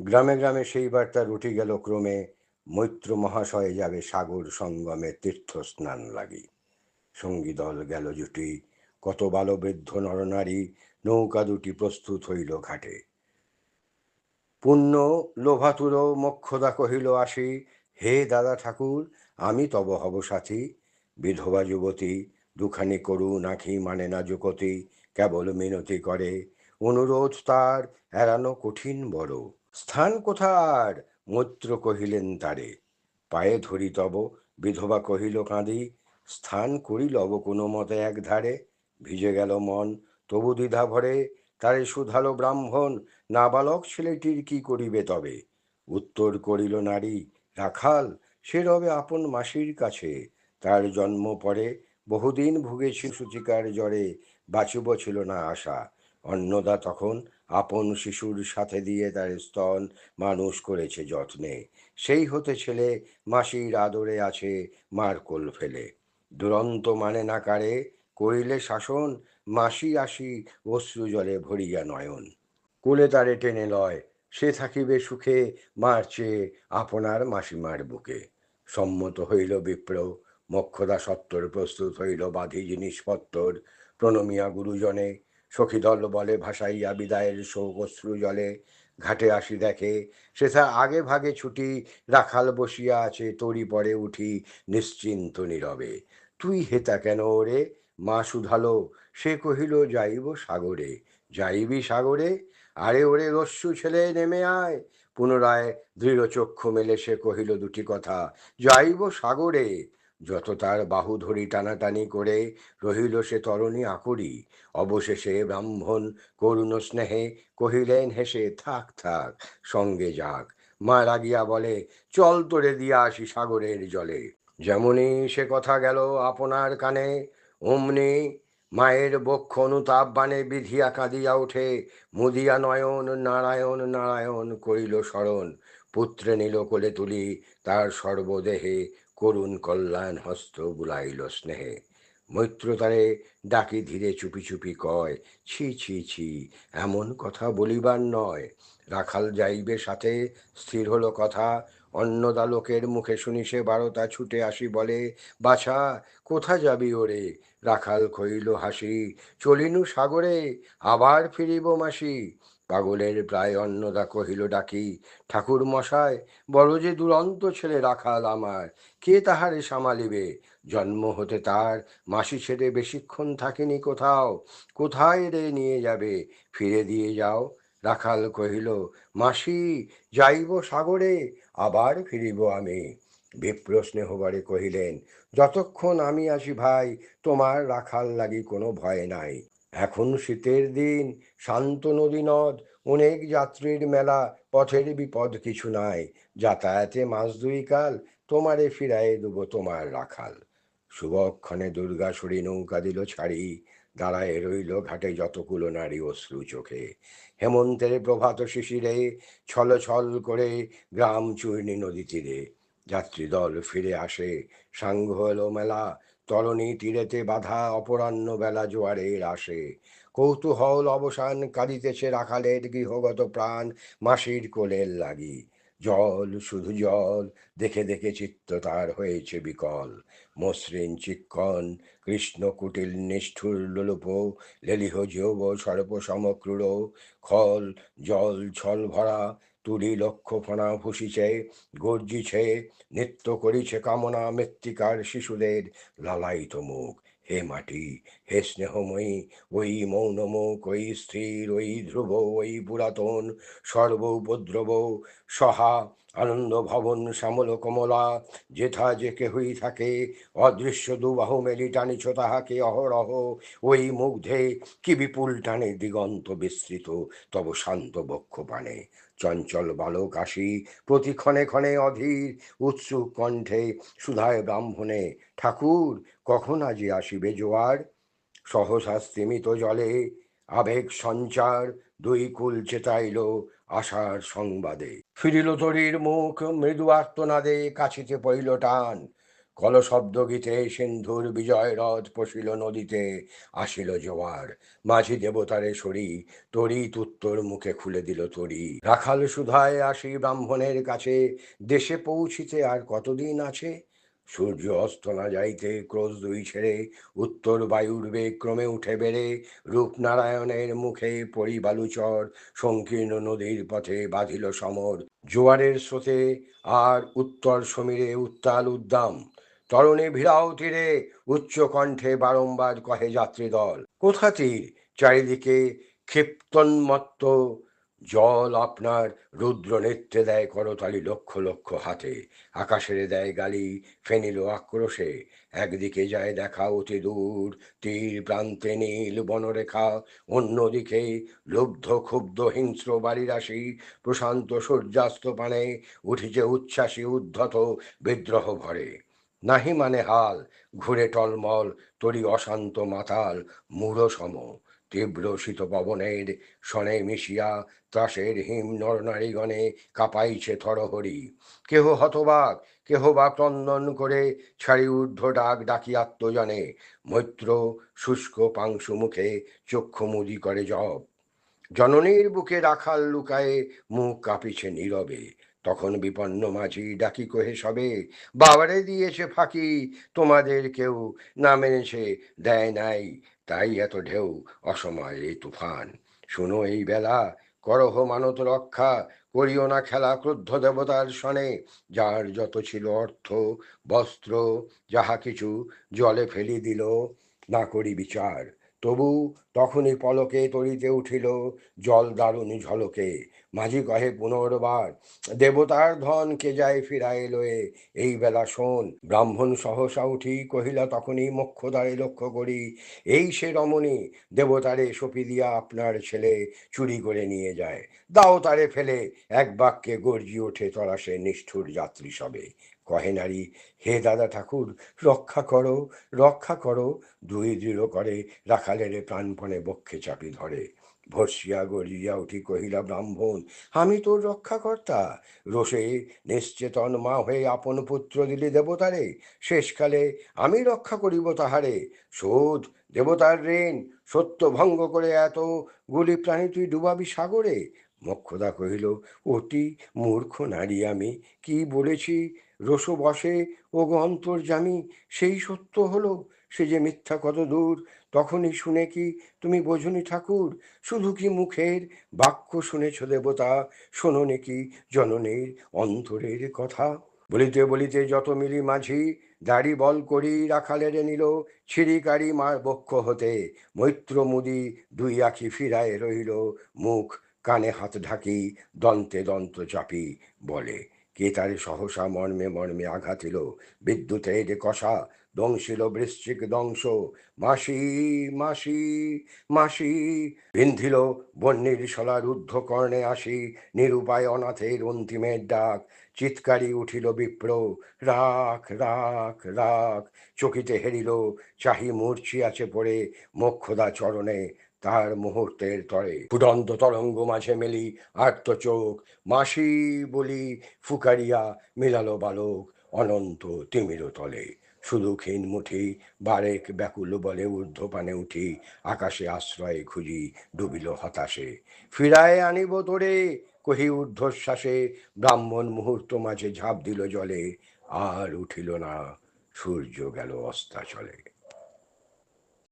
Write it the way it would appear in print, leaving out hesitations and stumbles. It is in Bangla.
গ্রামে গ্রামে সেই বার্তা রুটি গেল ক্রমে, মৈত্র মহাশয়ে যাবে সাগর সঙ্গমে তীর্থ স্নান লাগি। সঙ্গী দল গেল জুটি, কত বালবৃদ্ধ নরনারী, নৌকা দুটি প্রস্তুত হইল ঘাটে। পুণ্য লোভাতুর মোক্ষদা কহিল আসি, হে দাদা ঠাকুর, আমি তব হব সাথী। বিধবা যুবতী দুখানি করুণ আঁখি মানে না যুকতি, কেবল মিনতি করে, অনুরোধ তার এড়ানো কঠিন বড়। স্থান কোথার? মৈত্র কহিলেন তারে, পায়ে ধরি তব। বিধবা কহিল কাঁদি, স্থান করি লব কোনো মতে এক ধারে। ভিজে গেল মন তবু দ্বিধা ভরে, তারে শুধালো ব্রাহ্মণ, নাবালক ছেলেটির কি করিবে তবে? উত্তর করিল নারী, রাখাল, সে রবে আপন মাসির কাছে। তার জন্ম পরে বহুদিন ভুগেছি সূচিকার জ্বরে, বাঁচিব ছিল না আশা। অন্নদা তখন আপন শিশুর সাথে দিয়ে তার স্তন মানুষ করেছে যত্নে। সেই হতে ছেলে মাসির আদরে আছে মার কোল ফেলে। দুরন্ত মানে না কারে, করিলে শাসন, মাসি আসি অশ্রু জলে ভরিয়া নয়ন। কোলে তারে টেনে লয়, সে থাকিবে সুখে, মার চেয়ে আপনার মাসিমার বুকে। সম্মত হইল বিপ্র, মোক্ষদা সত্তর প্রস্তুত হইল বাঁধি জিনিসপত্তর। প্রণমিয়া গুরুজনে সখীদল বলে ভাসাইয়া বিদায়ের শোক অশ্রু জলে। ঘাটে আসি দেখে সেথা আগে ভাগে ছুটি, রাখাল বসিয়া আছে তরি পরে উঠি নিশ্চিন্ত নীরবে। তুই হেতা কেন ওরে? মা শুধালো, সে কহিল যাইব সাগরে। যাইবি সাগরে? আরে ওরে দস্যু ছেলে নেমে আয়। পুনরায় দৃঢ় চক্ষু মেলে সে কহিল দুটি কথা, যাইব সাগরে। যত তার বাহু ধরি টানাটানি করে রহিল সে তরণী আকরি। অবশেষে ব্রাহ্মণ করুণ স্নেহে কহিলেন হেসে, থাক থাক, সঙ্গে যাক। মা রাগিয়া বলে, চল তোরে দিয়া আসি সাগরের জলে। যেমনই সে কথা গেল আপনার কানে, অমনি মায়ের বক্ষ অনুতাপ বানে বিধিয়া কাঁদিয়া ওঠে, মুদিয়া নয়ন নারায়ণ নারায়ণ করিল স্মরণ। পুত্রে নিল কোলে তুলি, তার সর্বদেহে করুণ কল্যাণ হস্ত বুলাইল স্নেহে। মৈত্র তারে ডাকি ধীরে চুপি চুপি কয়, ছি ছি ছি, এমন কথা বলিবার নয়। রাখাল যাইবে সাথে, স্থির হলো কথা। অন্নদা লোকের মুখে শুনি সে বারতা ছুটে আসি বলে, বাছা, কোথা যাবি ওরে? রাখাল কইল হাসি, চলিনু সাগরে, আবার ফিরিব মাসি। পাগলের প্রায় অন্নদা কহিল ডাকি, ঠাকুর মশাই, বড় যে দুরন্ত ছেলে রাখাল আমার, কে তাহারে সামালিবে? জন্ম হতে তার মাসি ছেড়ে বেশিক্ষণ থাকিনি কোথাও। কোথায় রে নিয়ে যাবে? ফিরে দিয়ে যাও। রাখাল কহিল, মাসি, যাইব সাগরে, আবার ফিরিব আমি। বিপ্র স্নেহবারে কহিলেন, যতক্ষণ আমি আছি ভাই, তোমার রাখাল লাগি কোনো ভয় নাই। এখন শীতের দিন, শান্ত নদী নদ, অনেক যাত্রীর মেলা, পথের বিপদ কিছু নাই। যাতায়াতে মাস দুই কাল, তোমারে ফিরাইয়ে দেব তোমার রাখাল। শুভক্ষণে দুর্গাসুরী নৌকা দিল ছাড়ি, দাঁড়ায় রইল ঘাটে যতগুলো নারী অশ্রু চোখে। হেমন্তের প্রভাত শিশিরে ছল ছল করে গ্রাম চূর্ণী নদী তীরে যাত্রীদল ফিরে আসে। সাঙ্গ এলো মেলা, তরণী তীরেতে বাধা অপরাহ্ন বেলা জোয়ারের আসে। কৌতূহল অবসান কাঁদিতেছে রাখালের গৃহগত প্রাণ মাসির কোলের লাগি। জল, শুধু জল, দেখে দেখে চিত্ত তার হয়েছে বিকল। মসৃণ চিক্কণ কৃষ্ণ কুটিল নিষ্ঠুর লোলুপ, লেলিহ যৌব সর্প সমক্রূর। খল জল ছল ভরা তুলি লক্ষ্য ফণা ভুষিছে, গর্জিছে, নৃত্য করিছে কামনা মৃত্তিকার শিশুদের লালায়িত মুখ। হে মাটি, হে স্নেহময়ী, ওই মৌন মুখ, ওই স্থির, ওই ধ্রুব, ওই পুরাতন, সর্ব উপদ্রব সহা আনন্দ ভবন শ্যামল কমলা, যেথা যে কেহই থাকে, অদৃশ্য দুবাহু মেলি টানিছ তাহাকে অহরহ। ওই মুগ্ধে কি বিপুল টানে দিগন্ত বিস্তৃত তব শান্ত বক্ষ পানে। চঞ্চল বালক আসি প্রতি ক্ষণে ক্ষণে অধীর উৎসুক কণ্ঠে সুধায় ব্রাহ্মণে, ঠাকুর, কখন আজি আসিবে জোয়ার? সহসা স্তিমিত জলে আবেগ সঞ্চার, দুই কুল চেতাইল আশার সংবাদে। ফিরিল তরীর মুখ মৃদু আর্তনাদে, কাছিতে পড়িল টান। কলশব্দ গীতে সিন্ধুর বিজয় রথ পশিল নদীতে, আসিল জোয়ার। মাঝি দেবতারে সরি, তড়িৎ উত্তর মুখে খুলে দিল তরি। রাখাল সুধায় আসি ব্রাহ্মণের কাছে, দেশে পৌঁছিতে আর কতদিন আছে। সূর্য অস্ত না যাইতে ক্রোশ দুই ছেড়ে, উত্তর বায়ুর বেগ ক্রমে উঠে বেড়ে, রূপনারায়ণের মুখে পরিবালুচর, সংকীর্ণ নদীর পথে বাঁধিল সমর। জোয়ারের স্রোতে আর উত্তর সমীরে উত্তাল উদ্দাম, তরণী ভিড়াও তীরে, উচ্চ কণ্ঠে বারংবার কহে যাত্রী দল। কোথা তীর, চারিদিকে ক্ষিপ্তন্মত্ত জল আপনার রুদ্র নেত্রে দেয় করতালি লক্ষ লক্ষ হাতে, আকাশের দেয় গালি ফেনিল আক্রোশে। একদিকে যায় দেখা অতি দূর তীর প্রান্তে নীল বনরেখা, অন্যদিকে লুব্ধ ক্ষুব্ধ হিংস্র বাড়িরাশি, প্রশান্ত সূর্যাস্ত পানে উঠিছে উচ্ছ্বাসী উদ্ধত বিদ্রোহ ভরে। নাহি মানে হাল, ঘুরে টলমল তরি অশান্ত মাতাল মূঢ় সম, তীব্র শীত পবনের শনে মিশিয়া ত্রাসের হিম নরনারীগণে কাঁপাইছে থরহরি। কেহ হতবাক, কেহ বা ক্রন্দন করে ছাড়ি ঊর্ধ্ব ডাক ডাকি আত্মজনে। মৈত্র শুষ্ক পাংশু মুখে চক্ষু মুদি করে জপ। জননীর বুকে রাখাল লুকায়ে মুখ কাঁপিছে নীরবে। তখন বিপন্ন মাঝি ডাকি কহে সবে, বাবারে দিয়েছে ফাঁকি, তোমাদের কেউ না মেনেছে, দেয় নাই, তাই এত ঢেউ অসময় এই তুফান। শুনো এই বেলা, করহ মানত রক্ষা, করিও না খেলা ক্রুদ্ধ দেবতার সনে। যার যত ছিল অর্থ বস্ত্র যাহা কিছু জলে ফেলি দিল, না করি বিচার। তবু তখনই পলকে তরিতে উঠিল জল দারুণ ঝলকে। মাঝি কহে পুনর্বার, দেবতার ধন কে যায় ফিরায় লয়ে, এই বেলা শোন। ব্রাহ্মণ সহসা উঠি কহিলা তখনই মোক্ষদ্বারে লক্ষ্য করি, এই সে রমণী, দেবতারে সপি দিয়া আপনার ছেলে চুরি করে নিয়ে যায়। দাও তারে ফেলে, এক বাক্যে গর্জি ওঠে তরা সে নিষ্ঠুর যাত্রী সবে। কহে নারী, হে দাদা ঠাকুর, রক্ষা করো, রক্ষা করো। দুই দৃঢ় করে রাখালের প্রাণপণে বক্ষে চাপি ধরে। ভর্ষিয়া গর্জিয়া উঠি কহিলা ব্রাহ্মণ, আমি তোর রক্ষাকর্তা। রোষে নিশ্চেতন মা হয়ে আপন পুত্র দিলি দেবতারে, শেষকালে আমি রক্ষা করিব তাহারে। শোধ, দেবতার ঋণ, সত্য ভঙ্গ করে এত গুলি প্রাণী তুই ডুবাবি সাগরে। মোক্ষদা কহিল, অতি মূর্খ নারী আমি, কি বলেছি রোষ বসে ও গো অন্তর্যামী, সেই সত্য হলো, সে যে মিথ্যা কত দূর। তখনই শুনে কি তুমি বোঝনি ঠাকুর, শুধু কি মুখের বাক্য শুনেছ দেবতা, শোনো নাকি জননীর অন্তরের কথা। বলিতে বলিতে যত মিলি মাঝি দাড়ি বল করি রাখালের নিল ছিড়িকারি মার বক্ষ হতে। মৈত্র মুদি দুই আখি ফিরায় রহিল, মুখ কানে হাত ঢাকি দন্তে দন্ত চাপি বলে, কে তারে সহসা মর্মে মর্মে আঘাতিল, বিদ্যুতের কষা দংশিল বৃশ্চিক দংশ। মাসি, মাসি, মাসি বিন্ধিল বন্যির শলার ঊর্ধ্ব কর্ণে আসি, নিরুপায় অনাথের অন্তিমের ডাক। চিৎকারি উঠিল বিপ্র, রাখ রাখ রাখ। চকিতে হেরিল, চাহি মূর্ছিয়াছে পড়ে মোক্ষদা চরণে। তার মুহূর্তের তরে ফুটন্ত তরঙ্গ মাঝে মেলি আর্ত চোখ, মাসি বলি ফুকারিয়া মিলালো বালক অনন্ত তিমির তলে। শুধু ক্ষীণ মুঠি বারেক ব্যাকুল বলে ঊর্ধ্বপানে উঠি, আকাশে আশ্রয় খুঁজি ডুবিল হতাশে। ফিরায় আনিব তোরে কহি ঊর্ধ্বশ্বাসে, ব্রাহ্মণ মুহূর্ত মাঝে ঝাঁপ দিল জলে, আর উঠিল না, সূর্য গেল অস্তাচলে।